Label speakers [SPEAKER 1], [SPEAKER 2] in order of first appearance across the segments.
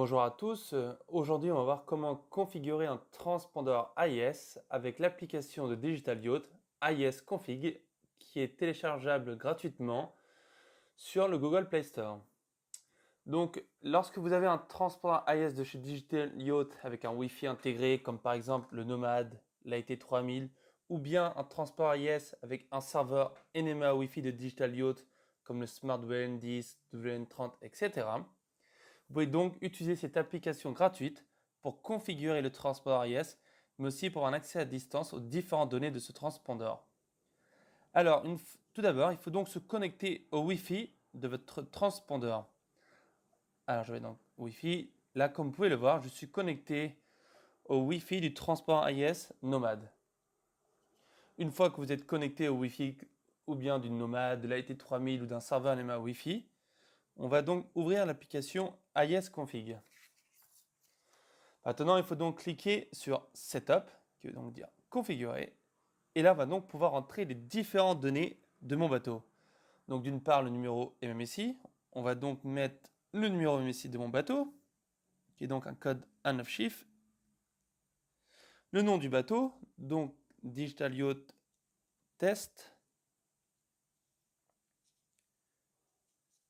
[SPEAKER 1] Bonjour à tous, aujourd'hui on va voir comment configurer un transpondeur AIS avec l'application de Digital Yacht AIS Config qui est téléchargeable gratuitement sur le Google Play Store. Donc lorsque vous avez un transpondeur AIS de chez Digital Yacht avec un Wi-Fi intégré comme par exemple le Nomad, l'AT3000 ou bien un transpondeur AIS avec un serveur NMA Wi-Fi de Digital Yacht comme le Smart WLAN10, WLAN30, etc. Vous pouvez donc utiliser cette application gratuite pour configurer le transpondeur AIS, mais aussi pour un accès à distance aux différentes données de ce transpondeur. Alors, tout d'abord, il faut donc se connecter au Wi-Fi de votre transpondeur. Alors, je vais donc Wi-Fi. Là, comme vous pouvez le voir, je suis connecté au Wi-Fi du transpondeur AIS Nomad. Une fois que vous êtes connecté au Wi-Fi ou bien d'une Nomad, de l'AT3000 ou d'un serveur NMA Wi-Fi, on va donc ouvrir l'application AIS Config. Maintenant, il faut donc cliquer sur Setup, qui veut donc dire configurer. Et là, on va donc pouvoir entrer les différentes données de mon bateau. Donc d'une part, le numéro MMSI. On va donc mettre le numéro MMSI de mon bateau, qui est donc un code à 9 chiffres. Le nom du bateau, donc Digital Yacht Test.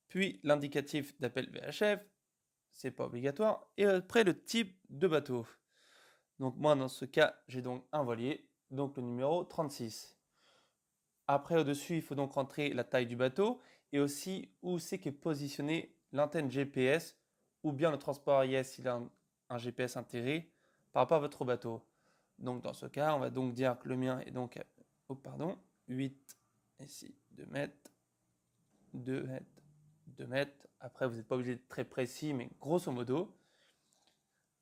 [SPEAKER 1] Puis l'indicatif d'appel VHF, c'est pas obligatoire. Et après, le type de bateau. Donc moi, dans ce cas, j'ai donc un voilier, donc le numéro 36. Après, au-dessus, il faut donc rentrer la taille du bateau et aussi où c'est qu'est positionnée l'antenne GPS ou bien le transport AIS s'il a un GPS intégré par rapport à votre bateau. Donc dans ce cas, on va donc dire que le mien est donc à 8, ici 2 mètres, 2 mètres, 2 mètres. Après, vous n'êtes pas obligé d'être très précis, mais grosso modo.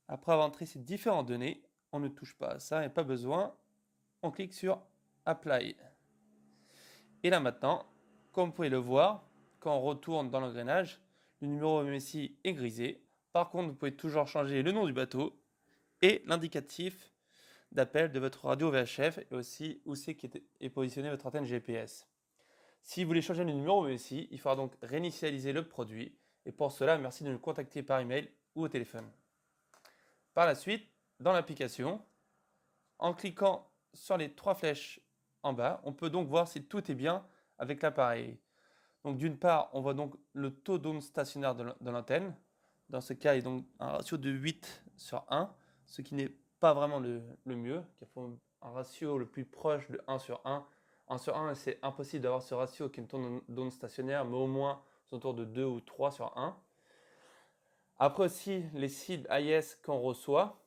[SPEAKER 1] Après avoir entré ces différentes données, on ne touche pas à ça et pas besoin. On clique sur Apply. Et là maintenant, comme vous pouvez le voir, quand on retourne dans l'engrenage, le numéro MSI est grisé. Par contre, vous pouvez toujours changer le nom du bateau et l'indicatif d'appel de votre radio VHF et aussi où c'est est positionné votre antenne GPS. Si vous voulez changer le numéro MSI, il faudra donc réinitialiser le produit. Et pour cela, merci de nous contacter par email ou au téléphone. Par la suite, dans l'application, en cliquant sur les trois flèches en bas, on peut donc voir si tout est bien avec l'appareil. Donc d'une part, on voit donc le taux d'onde stationnaire de l'antenne. Dans ce cas, il y a donc un ratio de 8 sur 1, ce qui n'est pas vraiment le mieux. Il faut un ratio le plus proche de 1 sur 1. 1 sur 1, c'est impossible d'avoir ce ratio qui est une taux d'onde stationnaire, mais au moins autour de 2 ou 3 sur 1. Après aussi, les cibles AIS qu'on reçoit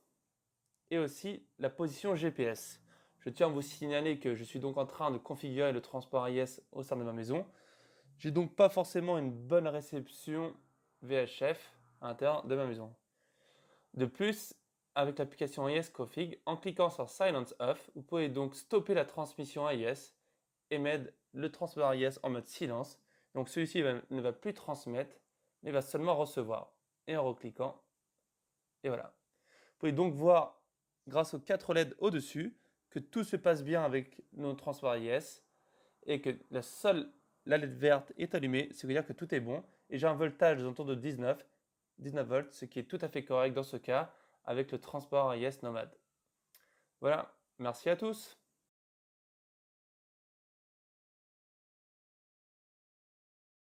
[SPEAKER 1] et aussi la position GPS. Je tiens à vous signaler que je suis donc en train de configurer le transport AIS au sein de ma maison. J'ai donc pas forcément une bonne réception VHF à l'intérieur de ma maison. De plus, avec l'application AIS Config, en cliquant sur Silence Off, vous pouvez donc stopper la transmission AIS et mettre le transpondeur AIS en mode silence. Donc celui-ci ne va plus transmettre, mais va seulement recevoir. Et en recliquant, et voilà. Vous pouvez donc voir, grâce aux 4 LED au-dessus, que tout se passe bien avec nos transports AIS et que la LED verte est allumée, ce qui veut dire que tout est bon. Et j'ai un voltage autour de 19 volts, ce qui est tout à fait correct dans ce cas avec le transport AIS Nomad. Voilà, merci à tous.